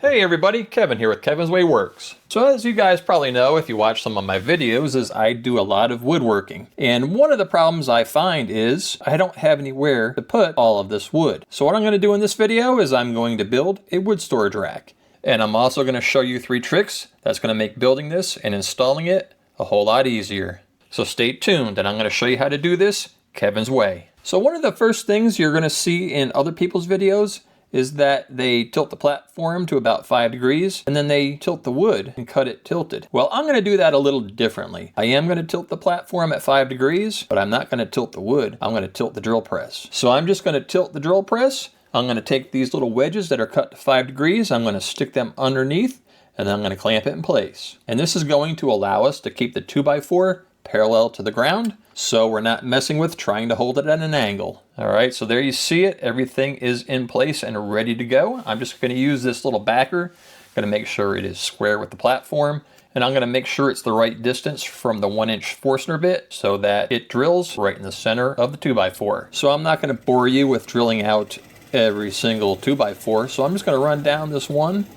Hey everybody, Kevin here with Kevin's Way Works. So as you guys probably know if you watch some of my videos is I do a lot of woodworking. And one of the problems I find is I don't have anywhere to put all of this wood. So what I'm going to do in this video is I'm going to build a wood storage rack. And I'm also going to show you 3 tricks that's going to make building this and installing it a whole lot easier. So stay tuned and I'm going to show you how to do this Kevin's way. So one of the first things you're going to see in other people's videos is that they tilt the platform to about 5 degrees and then they tilt the wood and cut it tilted. Well, I'm going to do that a little differently. I am going to tilt the platform at 5 degrees, but I'm not going to tilt the wood. I'm going to tilt the drill press. So I'm just going to tilt the drill press. I'm going to take these little wedges that are cut to 5 degrees. I'm going to stick them underneath and then I'm going to clamp it in place. And this is going to allow us to keep the 2x4 parallel to the ground, so we're not messing with trying to hold it at an angle. All right, so there you see it. Everything is in place and ready to go. I'm just going to use this little backer. Going to make sure it is square with the platform, and I'm going to make sure it's the right distance from the 1-inch Forstner bit so that it drills right in the center of the 2x4. So I'm not going to bore you with drilling out every single 2x4, so I'm just going to run down this one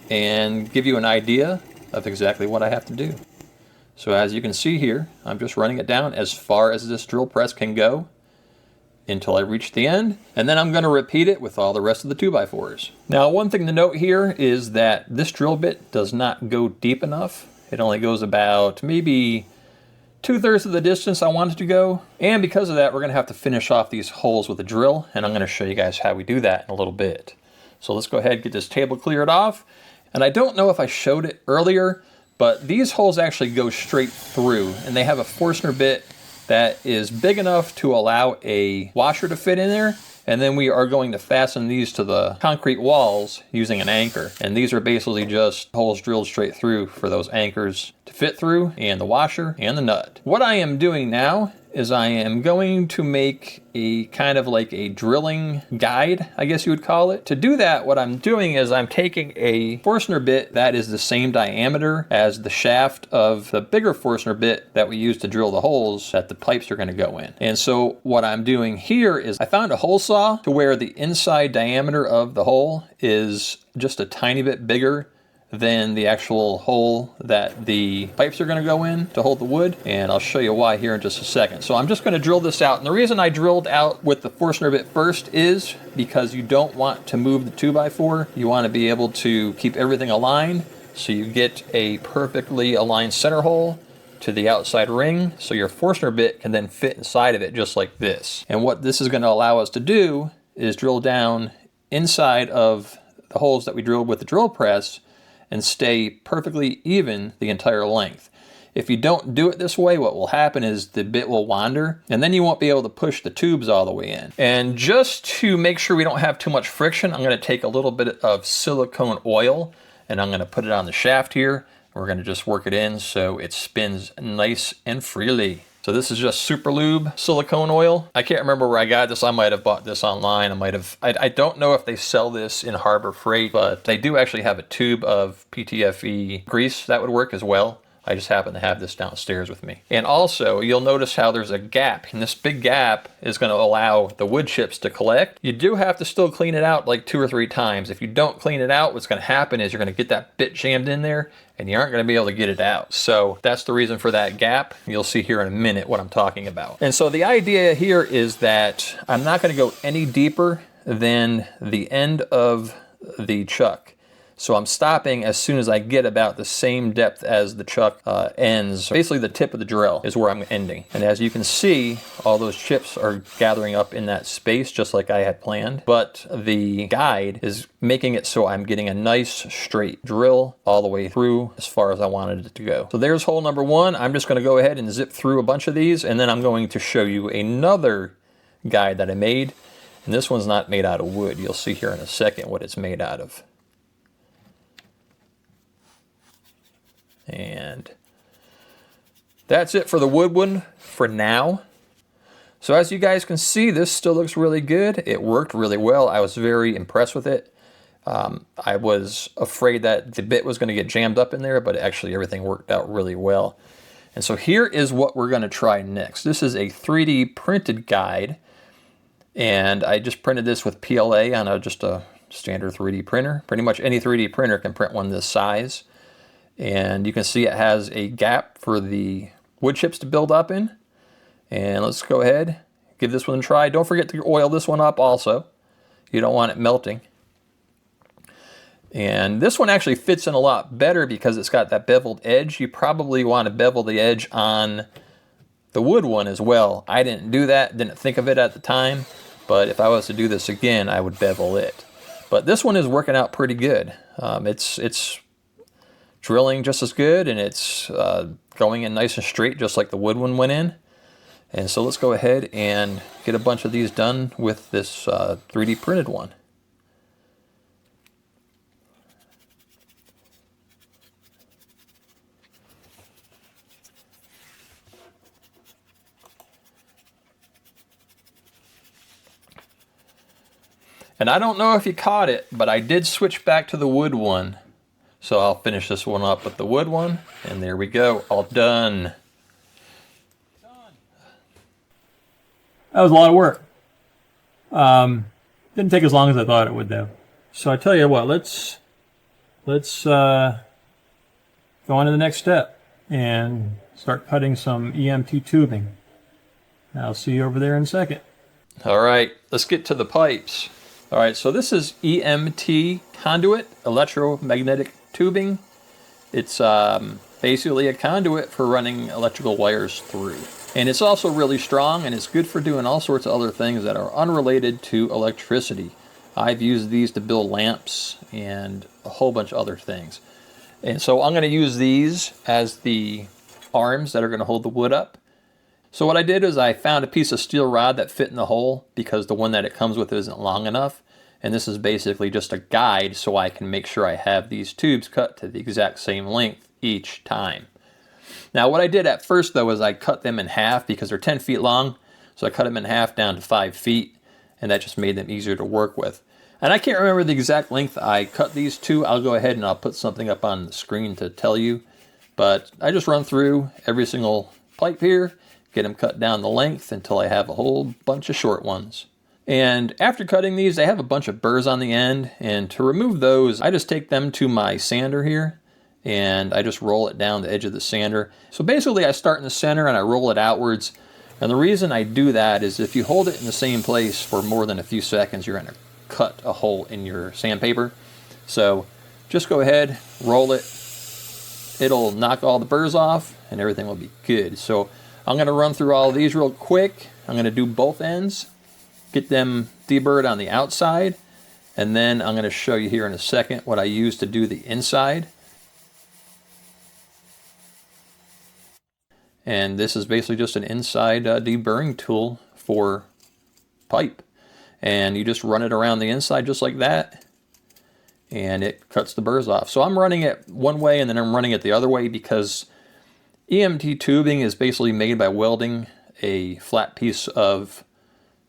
and give you an idea of exactly what I have to do. So as you can see here, I'm just running it down as far as this drill press can go until I reach the end, and then I'm going to repeat it with all the rest of the 2x4s. Now one thing to note here is that this drill bit does not go deep enough. It only goes about maybe 2/3 of the distance I want it to go, and because of that we're going to have to finish off these holes with a drill, and I'm going to show you guys how we do that in a little bit. So let's go ahead and get this table cleared off. And I don't know if I showed it earlier, but these holes actually go straight through, and they have a Forstner bit that is big enough to allow a washer to fit in there. And then we are going to fasten these to the concrete walls using an anchor. And these are basically just holes drilled straight through for those anchors to fit through, and the washer and the nut. What I am doing now is I am going to make a kind of like a drilling guide, I guess you would call it. To do that, what I'm doing is I'm taking a Forstner bit that is the same diameter as the shaft of the bigger Forstner bit that we use to drill the holes that the pipes are going to go in. And so what I'm doing here is I found a hole saw to where the inside diameter of the hole is just a tiny bit bigger than the actual hole that the pipes are going to go in to hold the wood, and I'll show you why here in just a second. So I'm just going to drill this out, and the reason I drilled out with the Forstner bit first is because you don't want to move the 2x4. You want to be able to keep everything aligned, so you get a perfectly aligned center hole to the outside ring, so your Forstner bit can then fit inside of it just like this. And what this is going to allow us to do is drill down inside of the holes that we drilled with the drill press and stay perfectly even the entire length. If you don't do it this way, what will happen is the bit will wander, and then you won't be able to push the tubes all the way in. And just to make sure we don't have too much friction, I'm going to take a little bit of silicone oil and I'm going to put it on the shaft here. We're going to just work it in so it spins nice and freely. So this is just Super Lube silicone oil. I can't remember where I got this. I might have bought this online. I don't know if they sell this in Harbor Freight, but they do actually have a tube of PTFE grease that would work as well. I just happen to have this downstairs with me. And also, you'll notice how there's a gap, and this big gap is going to allow the wood chips to collect. You do have to still clean it out like 2 or 3 times. If you don't clean it out, what's going to happen is you're going to get that bit jammed in there, and you aren't going to be able to get it out. So that's the reason for that gap. You'll see here in a minute what I'm talking about. And so the idea here is that I'm not going to go any deeper than the end of the chuck. So I'm stopping as soon as I get about the same depth as the chuck ends. Basically the tip of the drill is where I'm ending. And as you can see, all those chips are gathering up in that space just like I had planned. But the guide is making it so I'm getting a nice straight drill all the way through as far as I wanted it to go. So there's hole number 1. I'm just going to go ahead and zip through a bunch of these, and then I'm going to show you another guide that I made. And this one's not made out of wood. You'll see here in a second what it's made out of. And that's it for the wood one for now. So as you guys can see, this still looks really good. It worked really well. I was very impressed with it. I was afraid that the bit was going to get jammed up in there, but actually everything worked out really well. And so here is what we're going to try next. This is a 3D printed guide, and I just printed this with PLA on just a standard 3D printer. Pretty much any 3D printer can print one this size. And you can see it has a gap for the wood chips to build up in. And let's go ahead, give this one a try. Don't forget to oil this one up also. You don't want it melting. And this one actually fits in a lot better because it's got that beveled edge. You probably want to bevel the edge on the wood one as well. I didn't do that, didn't think of it at the time, but if I was to do this again, I would bevel it. But this one is working out pretty good. It's drilling just as good, and it's going in nice and straight just like the wood one went in. And so let's go ahead and get a bunch of these done with this 3D printed one. And I don't know if you caught it, but I did switch back to the wood one. So I'll finish this one up with the wood one, and there we go, all done. That was a lot of work. Didn't take as long as I thought it would, though. So I tell you what, let's go on to the next step and start cutting some EMT tubing. I'll see you over there in a second. All right, let's get to the pipes. All right, so this is EMT conduit, electromagnetic tubing. It's basically a conduit for running electrical wires through. And it's also really strong, and it's good for doing all sorts of other things that are unrelated to electricity. I've used these to build lamps and a whole bunch of other things. And so I'm going to use these as the arms that are going to hold the wood up. So what I did is I found a piece of steel rod that fit in the hole because the one that it comes with isn't long enough. And this is basically just a guide so I can make sure I have these tubes cut to the exact same length each time. Now what I did at first though is I cut them in half because they're 10 feet long. So I cut them in half down to 5 feet, and that just made them easier to work with. And I can't remember the exact length I cut these to. I'll go ahead and I'll put something up on the screen to tell you. But I just run through every single pipe here, get them cut down the length until I have a whole bunch of short ones. And after cutting these, they have a bunch of burrs on the end, and to remove those, I just take them to my sander here, and I just roll it down the edge of the sander. So basically I start in the center and I roll it outwards. And the reason I do that is if you hold it in the same place for more than a few seconds, you're going to cut a hole in your sandpaper. So just go ahead, roll it. It'll knock all the burrs off and everything will be good. So I'm going to run through all of these real quick. I'm going to do both ends, get them deburred on the outside, and then I'm going to show you here in a second what I use to do the inside. And this is basically just an inside deburring tool for pipe. And you just run it around the inside just like that, and it cuts the burrs off. So I'm running it one way and then I'm running it the other way because EMT tubing is basically made by welding a flat piece of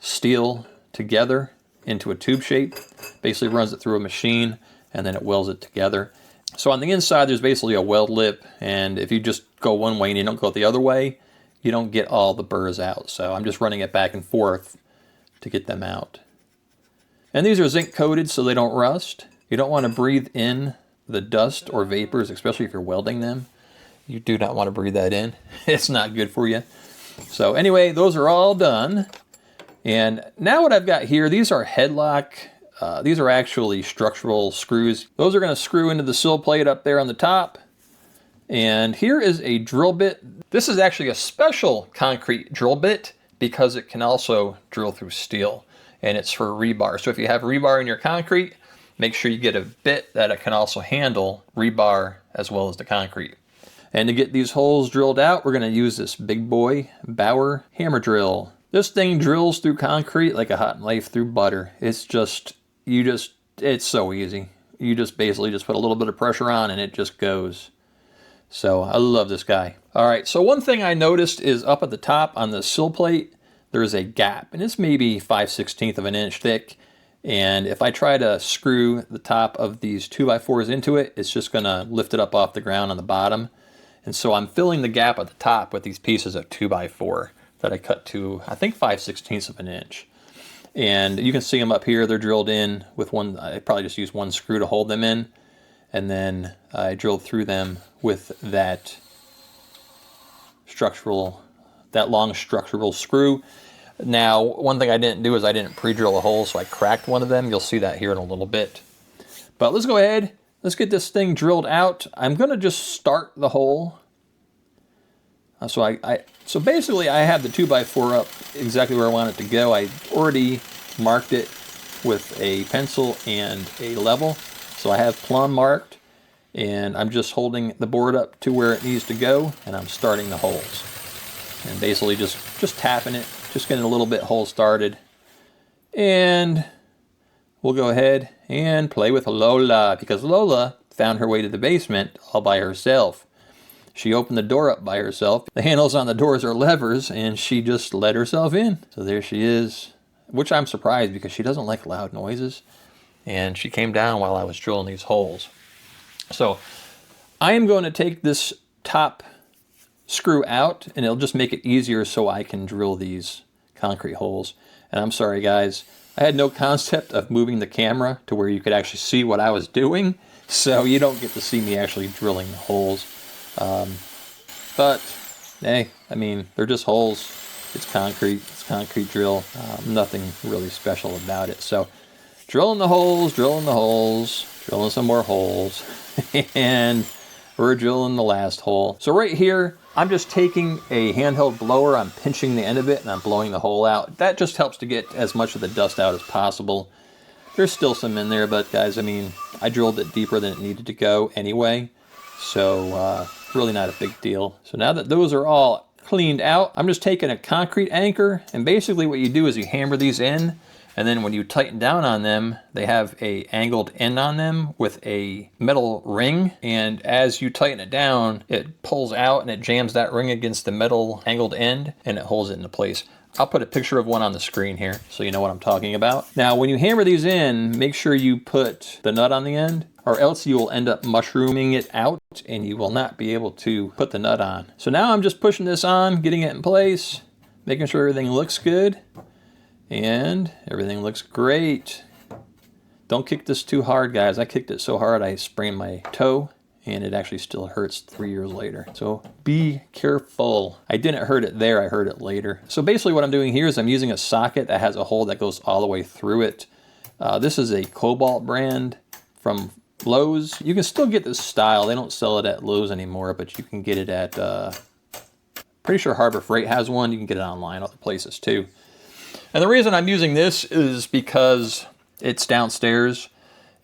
steel together into a tube shape. Basically runs it through a machine and then it welds it together. So on the inside there's basically a weld lip, and if you just go one way and you don't go the other way, you don't get all the burrs out. So I'm just running it back and forth to get them out. And these are zinc coated so they don't rust. You don't want to breathe in the dust or vapors, especially if you're welding them. You do not want to breathe that in. It's not good for you. So anyway, those are all done. And now what I've got here, these are headlock. These are actually structural screws. Those are going to screw into the sill plate up there on the top. And here is a drill bit. This is actually a special concrete drill bit because it can also drill through steel, and it's for rebar. So if you have rebar in your concrete, make sure you get a bit that it can also handle rebar as well as the concrete. And to get these holes drilled out, we're going to use this big boy Bauer hammer drill. This thing drills through concrete like a hot knife through butter. It's so easy. You just basically just put a little bit of pressure on and it just goes. So I love this guy. All right, so one thing I noticed is up at the top on the sill plate, there's a gap, and it's maybe 5/16 of an inch thick. And if I try to screw the top of these 2x4s into it, it's just gonna lift it up off the ground on the bottom. And so I'm filling the gap at the top with these pieces of 2x4 that I cut to, I think, 5/16 of an inch. And you can see them up here. They're drilled in with one. I probably just used one screw to hold them in. And then I drilled through them with that long structural screw. Now, one thing I didn't do is I didn't pre-drill a hole, so I cracked one of them. You'll see that here in a little bit. But let's go ahead. Let's get this thing drilled out. I'm going to just start the hole. So basically I have the 2x4 up exactly where I want it to go. I already marked it with a pencil and a level. So I have plumb marked, and I'm just holding the board up to where it needs to go, and I'm starting the holes. And basically just tapping it, just getting a little bit hole started. And we'll go ahead and play with Lola, because Lola found her way to the basement all by herself. She opened the door up by herself. The handles on the doors are levers, and she just let herself in. So there she is, which I'm surprised because she doesn't like loud noises. And she came down while I was drilling these holes. So I am going to take this top screw out, and it'll just make it easier so I can drill these concrete holes. And I'm sorry guys, I had no concept of moving the camera to where you could actually see what I was doing, so you don't get to see me actually drilling the holes. But hey, I mean, they're just holes. It's concrete drill. Nothing really special about it. So drilling the holes, drilling some more holes, and we're drilling the last hole. So right here, I'm just taking a handheld blower, I'm pinching the end of it, and I'm blowing the hole out. That just helps to get as much of the dust out as possible. There's still some in there, but guys, I mean, I drilled it deeper than it needed to go anyway, so really not a big deal. So now that those are all cleaned out, I'm just taking a concrete anchor, and basically what you do is you hammer these in, and then when you tighten down on them, they have a angled end on them with a metal ring. And as you tighten it down, it pulls out and it jams that ring against the metal angled end, and it holds it into place. I'll put a picture of one on the screen here so you know what I'm talking about. Now, when you hammer these in, make sure you put the nut on the end, or else you will end up mushrooming it out and you will not be able to put the nut on. So now I'm just pushing this on, getting it in place, making sure everything looks good. And everything looks great. Don't kick this too hard, guys. I kicked it so hard I sprained my toe, and it actually still hurts 3 years later. So be careful. I didn't hurt it there, I hurt it later. So basically what I'm doing here is I'm using a socket that has a hole that goes all the way through it. This is a Cobalt brand from Lowe's. You can still get this style. They don't sell it at Lowe's anymore, but you can get it at, pretty sure Harbor Freight has one. You can get it online, other places too. And the reason I'm using this is because it's downstairs,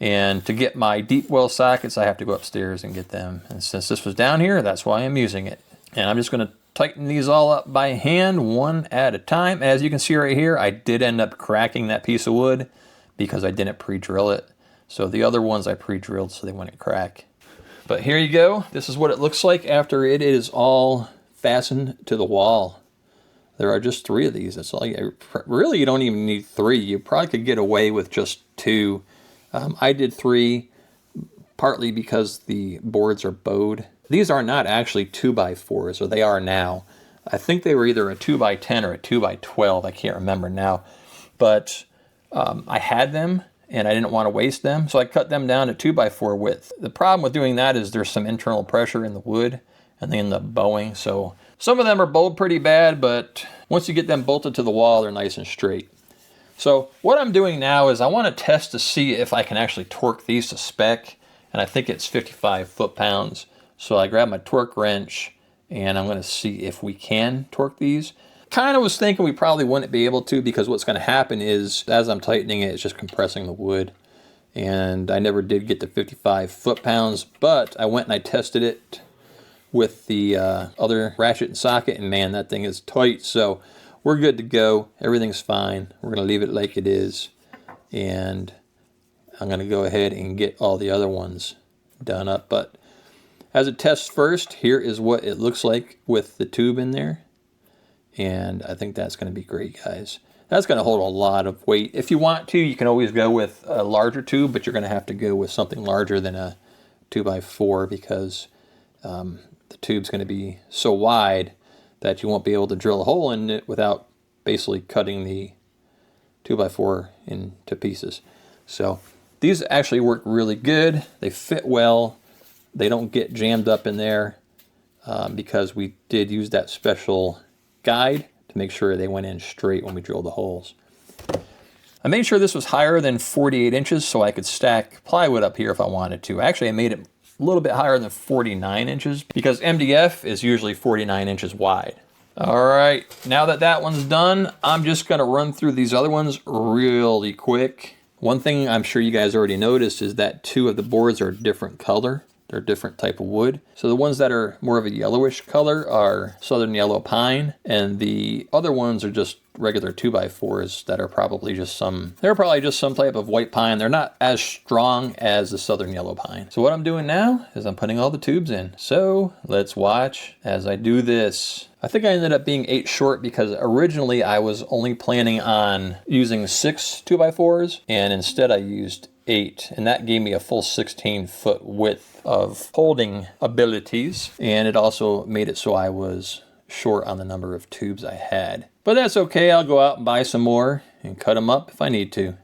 and to get my deep well sockets, I have to go upstairs and get them. And since this was down here, that's why I'm using it. And I'm just going to tighten these all up by hand, one at a time. As you can see right here, I did end up cracking that piece of wood because I didn't pre-drill it. So the other ones I pre-drilled so they wouldn't crack. But here you go. This is what it looks like after it is all fastened to the wall. There are just 3 of these. That's all. Really, you don't even need 3. You probably could get away with just 2. I did 3, partly because the boards are bowed. These are not actually 2x4s, or they are now. I think they were either a 2x10 or a 2x12. I can't remember now. But I had them, and I didn't want to waste them, so I cut them down to 2x4 width. The problem with doing that is there's some internal pressure in the wood, and they end up bowing. So some of them are bowed pretty bad, but once you get them bolted to the wall, they're nice and straight. So what I'm doing now is I want to test to see if I can actually torque these to spec, and I think it's 55 foot-pounds. So I grab my torque wrench, and I'm going to see if we can torque these. Kind of was thinking we probably wouldn't be able to, because what's going to happen is as I'm tightening it, it's just compressing the wood. And I never did get to 55 foot-pounds, but I went and I tested it with the other ratchet and socket, and man, that thing is tight. So we're good to go. Everything's fine. We're going to leave it like it is, and I'm going to go ahead and get all the other ones done up. But as a test first, here is what it looks like with the tube in there, and I think that's going to be great, guys. That's going to hold a lot of weight. If you want to, you can always go with a larger tube, but you're going to have to go with something larger than a 2x4 because the tube's going to be so wide that you won't be able to drill a hole in it without basically cutting the 2x4 into pieces. So these actually work really good. They fit well. They don't get jammed up in there because we did use that special guide to make sure they went in straight when we drilled the holes. I made sure this was higher than 48 inches so I could stack plywood up here if I wanted to. Actually, I made it a little bit higher than 49 inches because MDF is usually 49 inches wide. All right, now that that one's done, I'm just gonna run through these other ones really quick. One thing I'm sure you guys already noticed is that 2 of the boards are a different color. They're a different type of wood. So the ones that are more of a yellowish color are southern yellow pine, and the other ones are just regular 2x4s that are probably just some type of white pine. They're not as strong as the southern yellow pine. So what I'm doing now is I'm putting all the tubes in. So let's watch as I do this. I think I ended up being 8 short because originally I was only planning on using 6 2x4s, and instead I used 8, and that gave me a full 16-foot width of holding abilities, and it also made it so I was short on the number of tubes I had. But that's okay, I'll go out and buy some more and cut them up if I need to.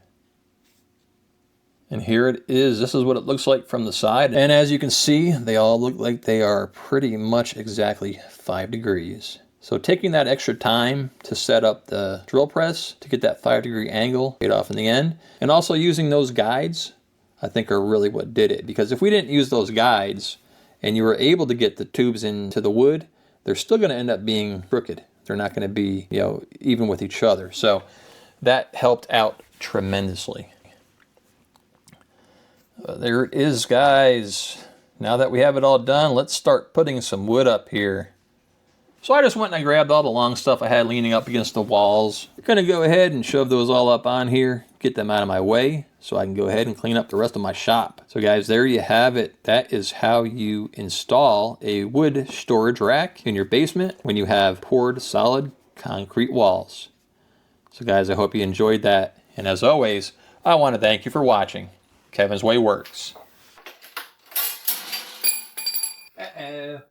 And here it is. This is what it looks like from the side. And as you can see, they all look like they are pretty much exactly 5 degrees. So taking that extra time to set up the drill press to get that 5-degree angle paid off in the end, and also using those guides, I think are really what did it. Because if we didn't use those guides and you were able to get the tubes into the wood, they're still going to end up being crooked. They're not going to be, even with each other. So that helped out tremendously. There it is, guys. Now that we have it all done, let's start putting some wood up here. So I just went and I grabbed all the long stuff I had leaning up against the walls. I'm going to go ahead and shove those all up on here, get them out of my way so I can go ahead and clean up the rest of my shop. So guys, there you have it. That is how you install a wood storage rack in your basement when you have poured solid concrete walls. So guys, I hope you enjoyed that. And as always, I want to thank you for watching. Kevin's Way Works. Uh-oh.